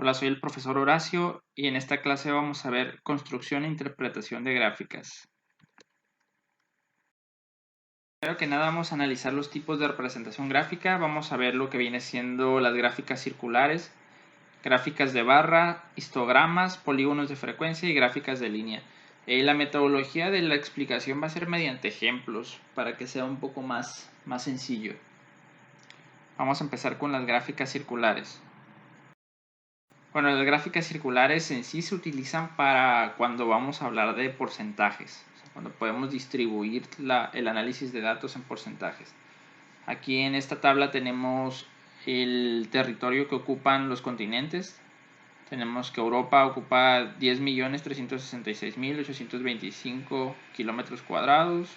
Hola, soy el profesor Horacio y en esta clase vamos a ver construcción e interpretación de gráficas. Primero que nada vamos a analizar los tipos de representación gráfica, vamos a ver lo que viene siendo las gráficas circulares, gráficas de barra, histogramas, polígonos de frecuencia y gráficas de línea. La metodología de la explicación va a ser mediante ejemplos para que sea un poco más sencillo. Vamos a empezar con las gráficas circulares. Bueno, las gráficas circulares en sí se utilizan para cuando vamos a hablar de porcentajes, o sea, cuando podemos distribuir el análisis de datos en porcentajes. Aquí en esta tabla tenemos el territorio que ocupan los continentes. Tenemos que Europa ocupa 10.366.825 kilómetros cuadrados,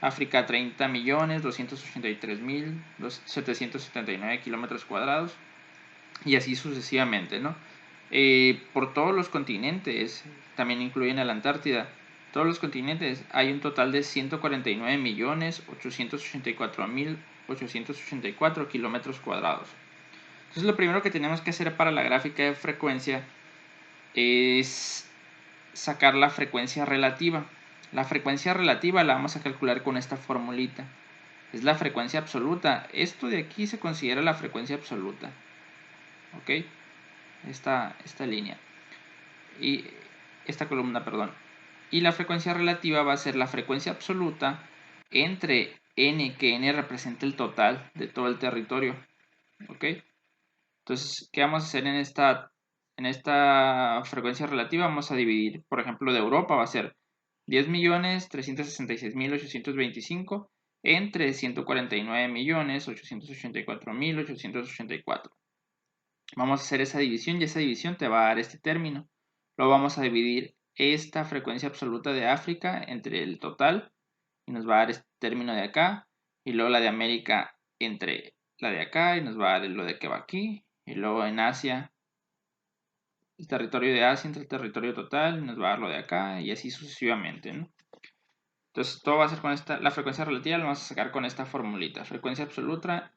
África 30.283.779 kilómetros cuadrados, y así sucesivamente, ¿no? Por todos los continentes, también incluyen a la Antártida, todos los continentes hay un total de 149.884.884 kilómetros cuadrados. Entonces lo primero que tenemos que hacer para la gráfica de frecuencia es sacar la frecuencia relativa. La frecuencia relativa la vamos a calcular con esta formulita. Es la frecuencia absoluta. Esto de aquí se considera la frecuencia absoluta. ¿Ok? Esta línea y esta columna, perdón. Y la frecuencia relativa va a ser la frecuencia absoluta entre n, que n representa el total de todo el territorio. ¿Ok? Entonces, ¿qué vamos a hacer en esta frecuencia relativa? Vamos a dividir, por ejemplo, de Europa va a ser 10.366.825 entre 149.884.884. Vamos a hacer esa división y esa división te va a dar este término. Luego vamos a dividir esta frecuencia absoluta de África entre el total y nos va a dar este término de acá. Y luego la de América entre la de acá y nos va a dar lo de que va aquí. Y luego en Asia, el territorio de Asia entre el territorio total y nos va a dar lo de acá y así sucesivamente, ¿no? Entonces todo va a ser con la frecuencia relativa la vamos a sacar con esta formulita. Frecuencia absoluta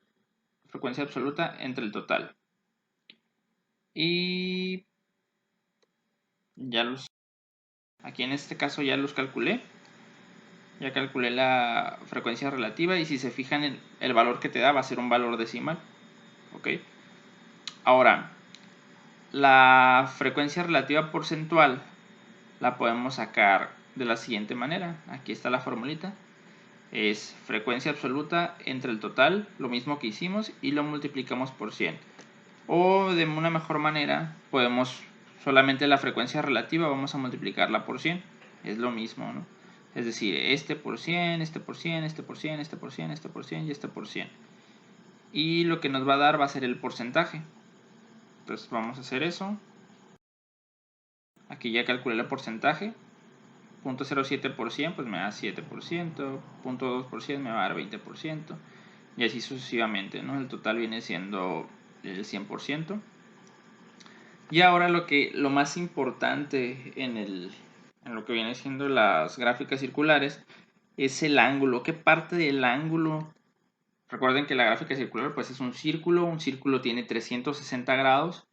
entre el total. Y aquí en este caso ya los calculé. Ya calculé la frecuencia relativa y si se fijan el valor que te da va a ser un valor decimal. ¿Ok? Ahora, la frecuencia relativa porcentual la podemos sacar de la siguiente manera. Aquí está la formulita. Es frecuencia absoluta entre el total, lo mismo que hicimos, y lo multiplicamos por 100. O de una mejor manera, podemos solamente la frecuencia relativa, vamos a multiplicarla por 100. Es lo mismo, ¿no? Es decir, este por 100, este por 100, este por 100, este por 100, este por 100 y este por 100. Y lo que nos va a dar va a ser el porcentaje. Entonces vamos a hacer eso. Aquí ya calculé el porcentaje. 0.07% pues me da 7%, 0.2% me va a dar 20%. Y así sucesivamente, ¿no? El total viene siendo el 100%. Y ahora lo más importante en lo que viene siendo las gráficas circulares es el ángulo. ¿Qué parte del ángulo? Recuerden que la gráfica circular pues es un círculo tiene 360 grados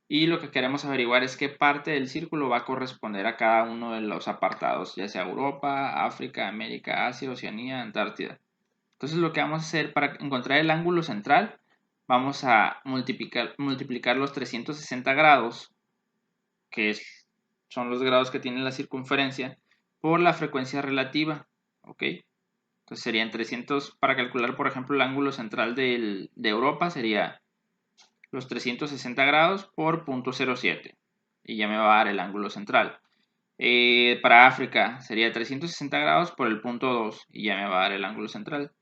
y lo que queremos averiguar es qué parte del círculo va a corresponder a cada uno de los apartados, ya sea Europa, África, América, Asia, Oceanía, Antártida. Entonces lo que vamos a hacer para encontrar el ángulo central, vamos a multiplicar los 360 grados, que son los grados que tiene la circunferencia, por la frecuencia relativa, ¿ok? Entonces serían 300, para calcular por ejemplo el ángulo central de Europa sería los 360 grados por 0.07 y ya me va a dar el ángulo central. Para África sería 360 grados por el punto 2 y ya me va a dar el ángulo central.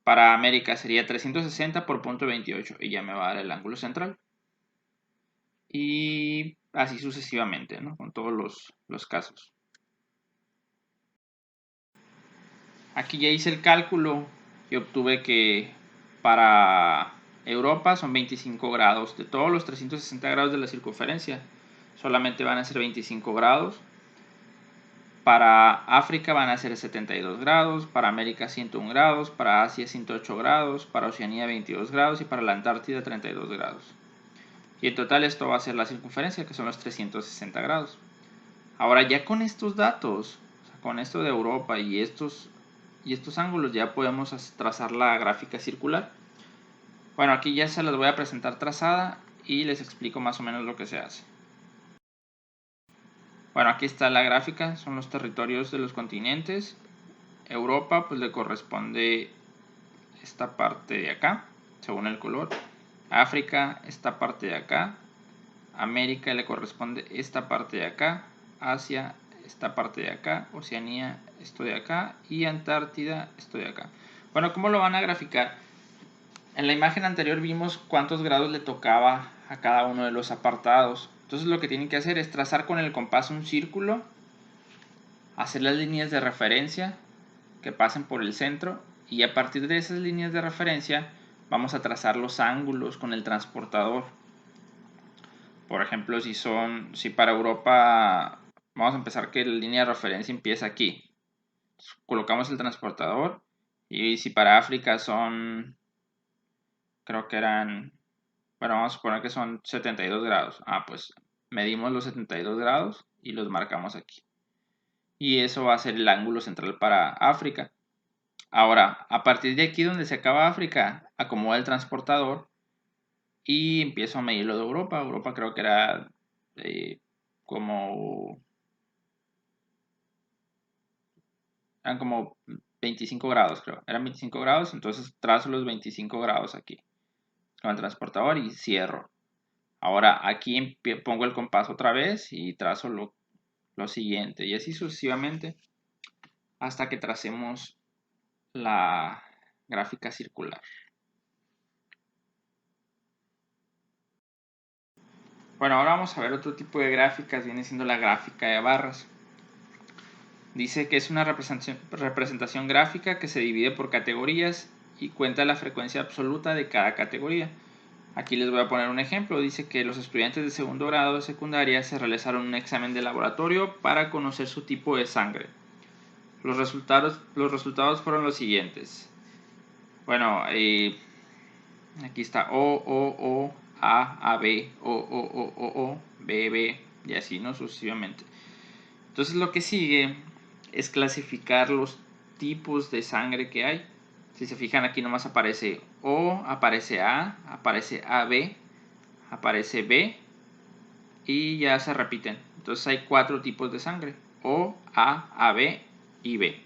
Para América sería 360 por 0.28 y ya me va a dar el ángulo central. Y así sucesivamente, ¿no? Con todos los casos. Aquí ya hice el cálculo y obtuve que para Europa son 25 grados. De todos los 360 grados de la circunferencia, solamente van a ser 25 grados. Para África van a ser 72 grados, para América 101 grados, para Asia 108 grados, para Oceanía 22 grados y para la Antártida 32 grados. Y en total esto va a ser la circunferencia, que son los 360 grados. Ahora ya con estos datos, o sea, con esto de Europa y estos ángulos, ya podemos trazar la gráfica circular. Bueno, aquí ya se las voy a presentar trazada y les explico más o menos lo que se hace. Bueno, aquí está la gráfica, son los territorios de los continentes. Europa pues le corresponde esta parte de acá, según el color. África, esta parte de acá. América le corresponde esta parte de acá. Asia, esta parte de acá. Oceanía, esto de acá. Y Antártida, esto de acá. Bueno, ¿cómo lo van a graficar? En la imagen anterior vimos cuántos grados le tocaba a cada uno de los apartados. Entonces lo que tienen que hacer es trazar con el compás un círculo, hacer las líneas de referencia que pasen por el centro, y a partir de esas líneas de referencia vamos a trazar los ángulos con el transportador. Por ejemplo, si para Europa vamos a empezar que la línea de referencia empieza aquí, colocamos el transportador. Y si para África son, creo que eran, bueno, vamos a suponer que son 72 grados. Pues medimos los 72 grados y los marcamos aquí. Y eso va a ser el ángulo central para África. Ahora, a partir de aquí donde se acaba África, acomoda el transportador y empiezo a medir lo de Europa. Europa creo que era como... Eran como 25 grados, creo. Eran 25 grados, entonces trazo los 25 grados aquí con el transportador y cierro. Ahora aquí pongo el compás otra vez y trazo lo siguiente. Y así sucesivamente hasta que tracemos la gráfica circular. Bueno, ahora vamos a ver otro tipo de gráficas, viene siendo la gráfica de barras. Dice que es una representación gráfica que se divide por categorías y cuenta la frecuencia absoluta de cada categoría. Aquí les voy a poner un ejemplo. Dice que los estudiantes de segundo grado de secundaria se realizaron un examen de laboratorio para conocer su tipo de sangre. Los resultados fueron los siguientes. Bueno, aquí está O, A, B, O, B, B, y así, ¿no? Sucesivamente. Entonces lo que sigue es clasificar los tipos de sangre que hay. Si se fijan, aquí nomás aparece O, aparece AB, aparece B y ya se repiten. Entonces hay 4 tipos de sangre: O, A, AB y B.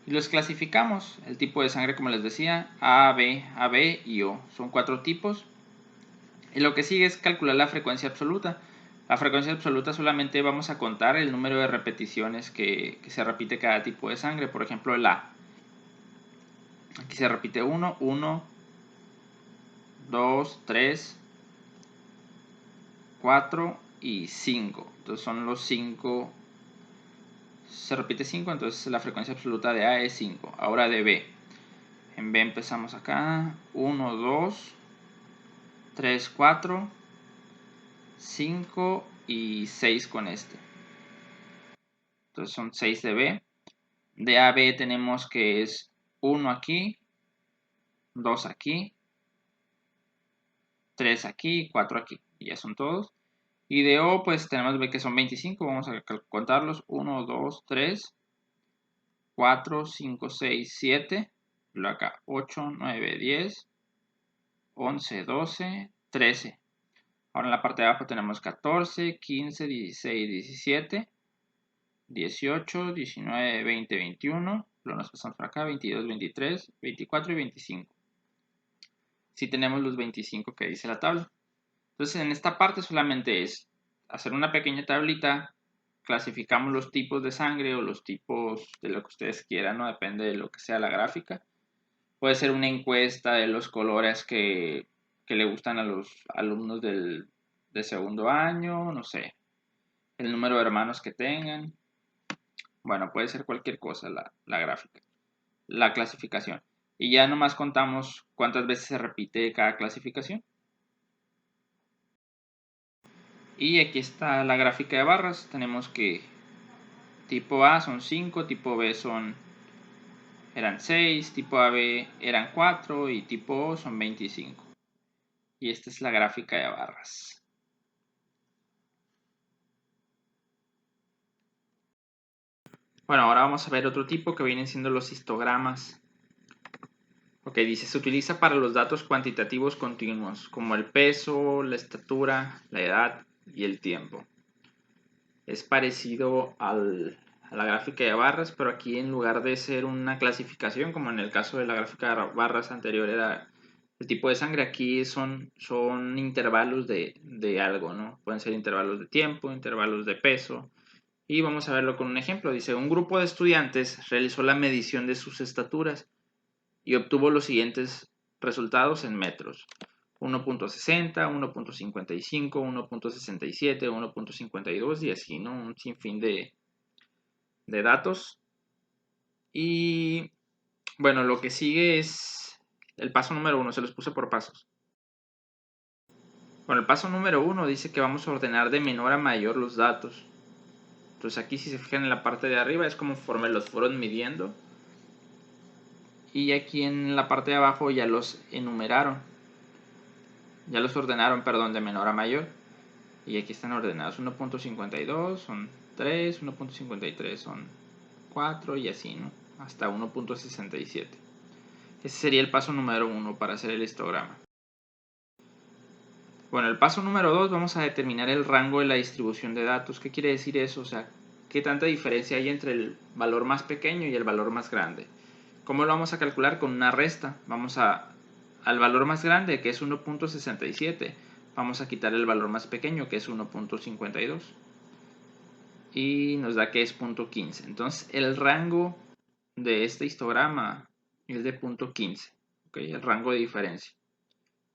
Y los clasificamos. El tipo de sangre, como les decía, AB, AB y O. Son 4 tipos. Y lo que sigue es calcular la frecuencia absoluta. La frecuencia absoluta solamente vamos a contar el número de repeticiones que se repite cada tipo de sangre. Por ejemplo, el A. Aquí se repite 1, 1, 2, 3, 4 y 5. Entonces son los 5. Se repite 5, entonces la frecuencia absoluta de A es 5. Ahora de B. En B empezamos acá. 1, 2, 3, 4, 5 y 6 con este. Entonces son 6 de B. De A a B tenemos que es 1 aquí, 2 aquí, 3 aquí, 4 aquí. Y ya son todos. Y de O pues tenemos que son 25. Vamos a contarlos. 1, 2, 3, 4, 5, 6, 7. Luego acá 8, 9, 10, 11, 12, 13. Ahora en la parte de abajo tenemos 14, 15, 16, 17, 18, 19, 20, 21. Luego nos pasamos por acá, 22, 23, 24 y 25. Si tenemos los 25 que dice la tabla. Entonces en esta parte solamente es hacer una pequeña tablita, clasificamos los tipos de sangre o los tipos de lo que ustedes quieran, ¿no? Depende de lo que sea la gráfica. Puede ser una encuesta de los colores que le gustan a los alumnos de segundo año, no sé, el número de hermanos que tengan. Bueno, puede ser cualquier cosa la gráfica, la clasificación. Y ya nomás contamos cuántas veces se repite cada clasificación. Y aquí está la gráfica de barras. Tenemos que tipo A son 5, tipo B eran 6, tipo AB eran 4 y tipo O son 25. Y esta es la gráfica de barras. Bueno, ahora vamos a ver otro tipo que vienen siendo los histogramas. Ok, dice, se utiliza para los datos cuantitativos continuos, como el peso, la estatura, la edad y el tiempo. Es parecido a la gráfica de barras, pero aquí en lugar de ser una clasificación, como en el caso de la gráfica de barras anterior era el tipo de sangre, aquí son intervalos de algo, ¿no? Pueden ser intervalos de tiempo, intervalos de peso. Y vamos a verlo con un ejemplo. Dice, un grupo de estudiantes realizó la medición de sus estaturas y obtuvo los siguientes resultados en metros. 1.60, 1.55, 1.67, 1.52 y así, ¿no? Un sinfín de datos. Y bueno, lo que sigue es el paso número 1, se los puse por pasos. Bueno, el paso número 1 dice que vamos a ordenar de menor a mayor los datos. Entonces aquí si se fijan en la parte de arriba es conforme los fueron midiendo. Y aquí en la parte de abajo ya los enumeraron. Ya los ordenaron, perdón, de menor a mayor. Y aquí están ordenados. 1.52 son 3, 1.53 son 4 y así, ¿no? Hasta 1.67. Ese sería el paso número 1 para hacer el histograma. Bueno, el paso número 2 vamos a determinar el rango de la distribución de datos. ¿Qué quiere decir eso? O sea, ¿qué tanta diferencia hay entre el valor más pequeño y el valor más grande? ¿Cómo lo vamos a calcular? Con una resta. Vamos al valor más grande, que es 1.67. Vamos a quitar el valor más pequeño, que es 1.52. Y nos da que es 0.15. Entonces, el rango de este histograma es de 0.15. ¿Okay? El rango de diferencia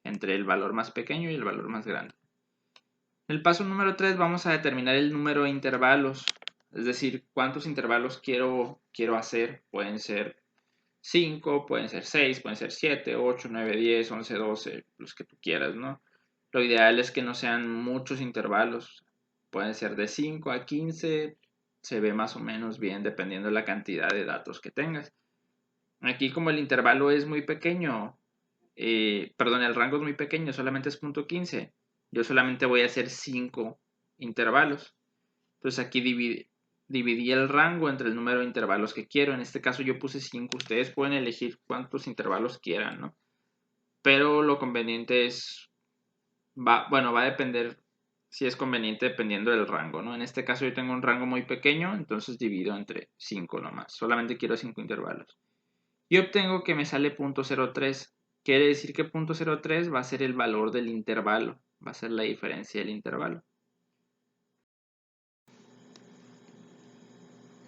entre el valor más pequeño y el valor más grande. En el paso número 3 vamos a determinar el número de intervalos. Es decir, cuántos intervalos quiero hacer. Pueden ser 5, pueden ser 6, pueden ser 7, 8, 9, 10, 11, 12, los que tú quieras, ¿no? Lo ideal es que no sean muchos intervalos. Pueden ser de 5 a 15, se ve más o menos bien dependiendo de la cantidad de datos que tengas. Aquí como el intervalo es muy pequeño, perdón, el rango es muy pequeño, solamente es 0.15, yo solamente voy a hacer 5 intervalos. Entonces aquí dividí el rango entre el número de intervalos que quiero. En este caso yo puse 5. Ustedes pueden elegir cuántos intervalos quieran, ¿no? Pero lo conveniente es, va a depender si es conveniente dependiendo del rango, ¿no? En este caso yo tengo un rango muy pequeño, entonces divido entre 5 nomás. Solamente quiero 5 intervalos. Y obtengo que me sale 0.03. Quiere decir que 0.03 va a ser el valor del intervalo. Va a ser la diferencia del intervalo.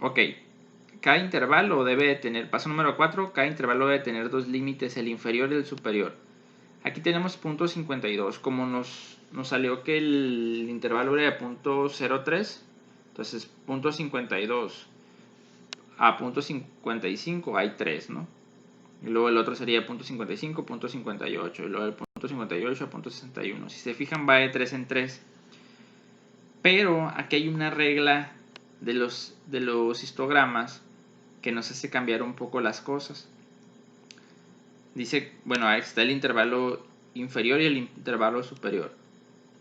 Ok, cada intervalo debe de tener, paso número 4, cada intervalo debe tener dos límites, el inferior y el superior. Aquí tenemos 0.52, como nos salió que el intervalo era de 0.03, entonces 0.52 a 0.55 hay 3, ¿no? Y luego el otro sería 0.55, 0.58, y luego el 0.58 a 0.61. Si se fijan va de 3 en 3. Pero aquí hay una regla de los histogramas que nos hace cambiar un poco las cosas. Dice, bueno, ahí está el intervalo inferior y el intervalo superior.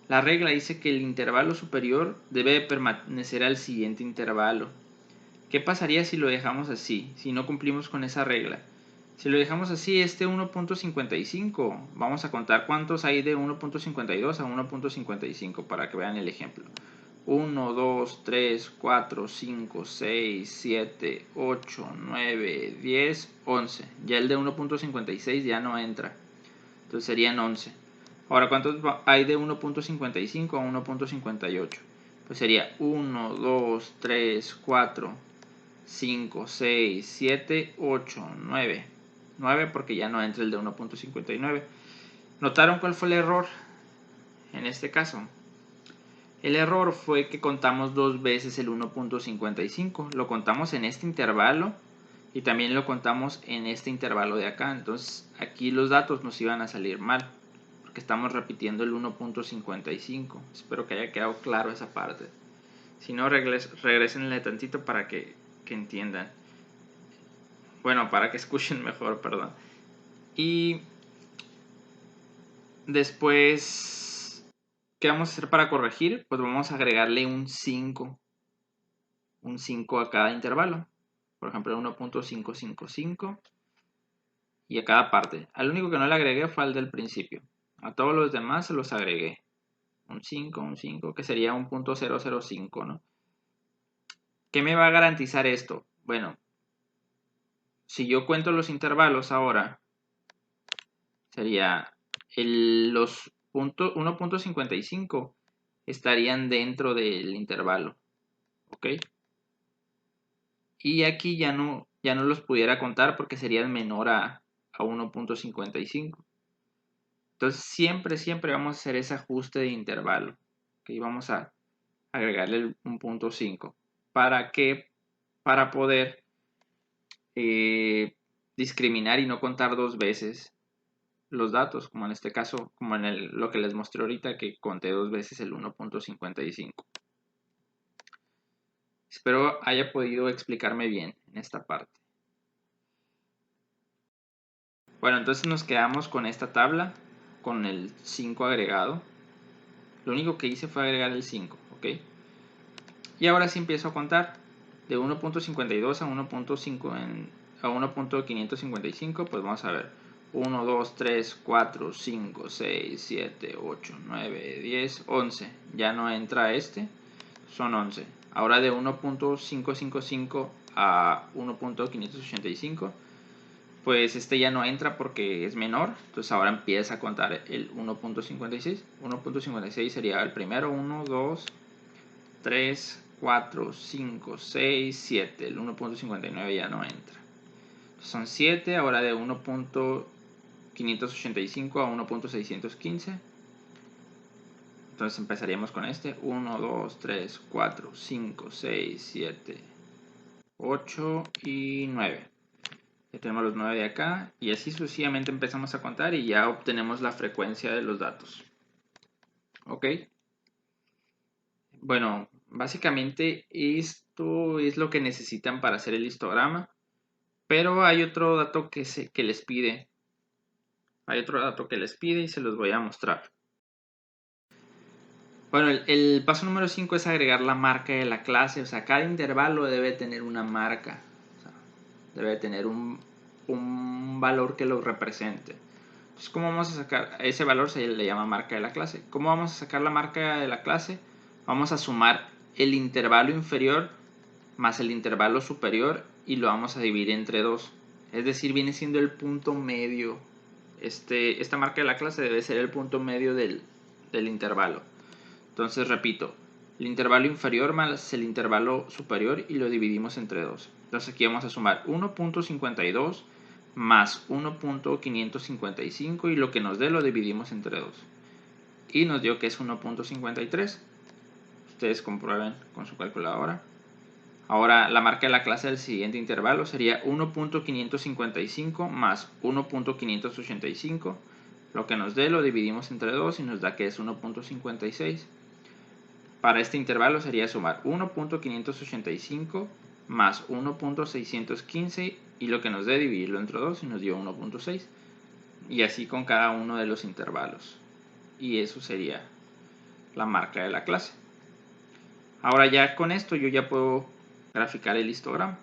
La regla dice que el intervalo superior debe permanecer al siguiente intervalo. ¿Qué pasaría si lo dejamos así? Si no cumplimos con esa regla. Si lo dejamos así, este 1.55, vamos a contar cuántos hay de 1.52 a 1.55 para que vean el ejemplo. 1, 2, 3, 4, 5, 6, 7, 8, 9, 10, 11. Ya el de 1.56 ya no entra. Entonces serían 11. Ahora, ¿cuántos hay de 1.55 a 1.58? Pues sería 1, 2, 3, 4, 5, 6, 7, 8, 9. 9 porque ya no entra el de 1.59. ¿Notaron cuál fue el error en este caso? El error fue que contamos dos veces el 1.55. Lo contamos en este intervalo y también lo contamos en este intervalo de acá. Entonces aquí los datos nos iban a salir mal porque estamos repitiendo el 1.55. Espero que haya quedado claro esa parte. Si no, regresenle tantito para que entiendan. Bueno, para que escuchen mejor, perdón. Y Después, ¿qué vamos a hacer para corregir? Pues vamos a agregarle un 5 a cada intervalo. Por ejemplo, 1.555 y a cada parte. Al único que no le agregué fue al del principio. A todos los demás se los agregué. Un 5, que sería un punto 005, ¿no? ¿Qué me va a garantizar esto? Bueno, si yo cuento los intervalos ahora, sería los 1.55 estarían dentro del intervalo, ¿ok? Y aquí ya no los pudiera contar porque serían menor a 1.55. Entonces siempre vamos a hacer ese ajuste de intervalo. ¿Ok? Vamos a agregarle un punto 5. ¿Para qué? Para poder discriminar y no contar dos veces los datos, como en este caso, como en lo que les mostré ahorita, que conté dos veces el 1.55. Espero haya podido explicarme bien en esta parte. Bueno, entonces nos quedamos con esta tabla, con el 5 agregado. Lo único que hice fue agregar el 5, ¿ok? Y ahora sí empiezo a contar de 1.52 a 1.555, pues vamos a ver. 1, 2, 3, 4, 5, 6, 7, 8, 9, 10, 11. Ya no entra este, son 11. Ahora de 1.555 a 1.585, pues este ya no entra porque es menor. Entonces ahora empieza a contar el 1.56. 1.56 sería el primero, 1, 2, 3, 4, 5, 6, 7. El 1.59 ya no entra. Son 7, ahora de 1.585 a 1.615. Entonces empezaríamos con este. 1, 2, 3, 4, 5, 6, 7, 8 y 9. Ya tenemos los 9 de acá. Y así sucesivamente empezamos a contar y ya obtenemos la frecuencia de los datos. ¿Ok? Bueno, básicamente esto es lo que necesitan para hacer el histograma. Pero hay otro dato que les pide. Hay otro dato que les pide y se los voy a mostrar. Bueno, el paso número 5 es agregar la marca de la clase. O sea, cada intervalo debe tener una marca. O sea, debe tener un valor que lo represente. Entonces, ¿cómo vamos a sacar? Ese valor se le llama marca de la clase. ¿Cómo vamos a sacar la marca de la clase? Vamos a sumar el intervalo inferior más el intervalo superior y lo vamos a dividir entre 2. Es decir, viene siendo el punto medio. Esta marca de la clase debe ser el punto medio del intervalo. Entonces, repito, el intervalo inferior más el intervalo superior y lo dividimos entre 2. Entonces aquí vamos a sumar 1.52 más 1.555 y lo que nos dé lo dividimos entre 2. Y nos dio que es 1.53. Ustedes comprueben con su calculadora. Ahora la marca de la clase del siguiente intervalo sería 1.555 más 1.585. Lo que nos dé lo dividimos entre 2 y nos da que es 1.56. Para este intervalo sería sumar 1.585 más 1.615 y lo que nos dé dividirlo entre 2 y nos dio 1.6. Y así con cada uno de los intervalos. Y eso sería la marca de la clase. Ahora ya con esto yo ya puedo graficar el histograma.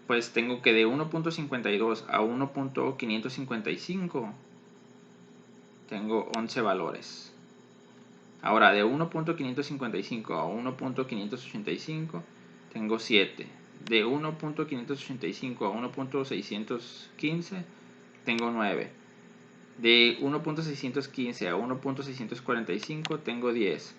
Pues tengo que de 1.52 a 1.555 tengo 11 valores. Ahora de 1.555 a 1.585 tengo 7. De 1.585 a 1.615 tengo 9. De 1.615 a 1.645 tengo 10.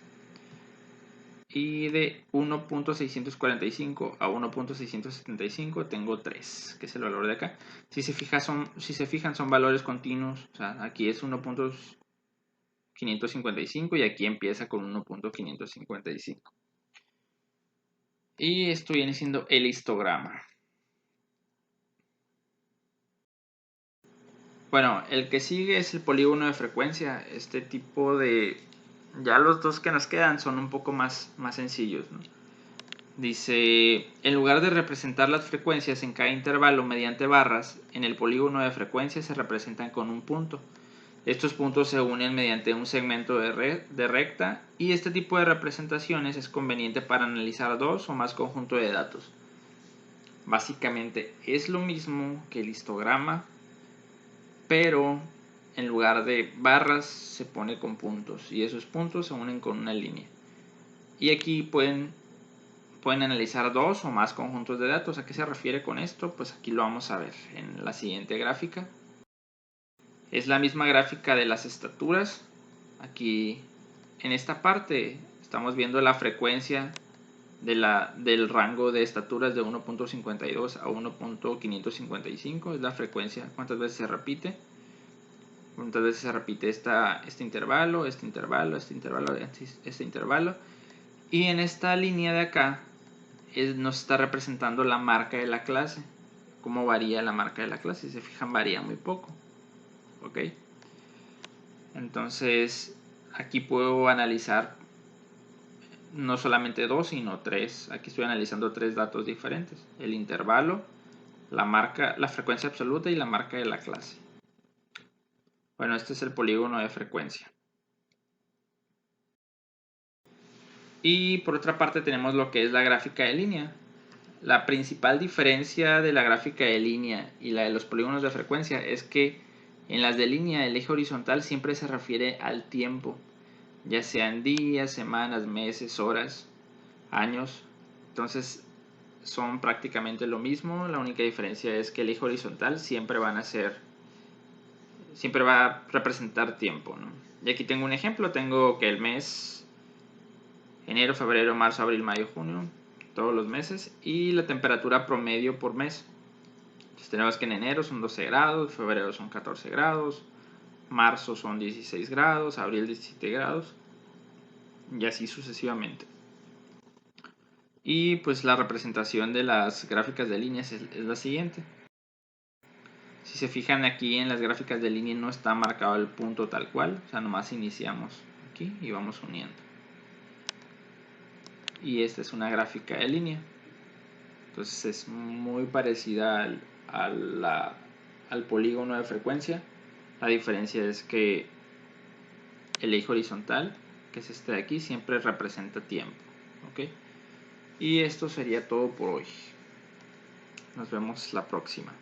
Y de 1.645 a 1.675 tengo 3, que es el valor de acá. Si se fijan son valores continuos. O sea, aquí es 1.555 y aquí empieza con 1.555. Y esto viene siendo el histograma. Bueno, el que sigue es el polígono de frecuencia. Este tipo de... Ya los dos que nos quedan son un poco más sencillos, ¿no? Dice, en lugar de representar las frecuencias en cada intervalo mediante barras, en el polígono de frecuencias se representan con un punto. Estos puntos se unen mediante un segmento de recta y este tipo de representaciones es conveniente para analizar dos o más conjuntos de datos. Básicamente es lo mismo que el histograma, pero en lugar de barras se pone con puntos y esos puntos se unen con una línea. Y aquí pueden analizar dos o más conjuntos de datos. ¿A qué se refiere con esto? Pues aquí lo vamos a ver en la siguiente gráfica. Es la misma gráfica de las estaturas. Aquí en esta parte estamos viendo la frecuencia del rango de estaturas de 1.52 a 1.555. Es la frecuencia, cuántas veces se repite. Cuántas veces se repite este intervalo, este intervalo, este intervalo, este intervalo. Y en esta línea de acá nos está representando la marca de la clase. Cómo varía la marca de la clase. Si se fijan, varía muy poco. ¿Ok? Entonces, aquí puedo analizar no solamente dos, sino tres. Aquí estoy analizando tres datos diferentes. El intervalo, la marca, la frecuencia absoluta y la marca de la clase. Bueno, este es el polígono de frecuencia. Y por otra parte tenemos lo que es la gráfica de línea. La principal diferencia de la gráfica de línea y la de los polígonos de frecuencia es que en las de línea el eje horizontal siempre se refiere al tiempo, ya sean días, semanas, meses, horas, años. Entonces son prácticamente lo mismo, la única diferencia es que el eje horizontal siempre va a representar tiempo, ¿no? Y aquí tengo un ejemplo, tengo que el mes enero, febrero, marzo, abril, mayo, junio, todos los meses, y la temperatura promedio por mes. Entonces tenemos que en enero son 12 grados, febrero son 14 grados, marzo son 16 grados, abril 17 grados, y así sucesivamente. Y pues la representación de las gráficas de líneas es la siguiente. Si se fijan aquí en las gráficas de línea no está marcado el punto tal cual, o sea, nomás iniciamos aquí y vamos uniendo. Y esta es una gráfica de línea. Entonces es muy parecida al polígono de frecuencia. La diferencia es que el eje horizontal, que es este de aquí, siempre representa tiempo. ¿Ok? Y esto sería todo por hoy. Nos vemos la próxima.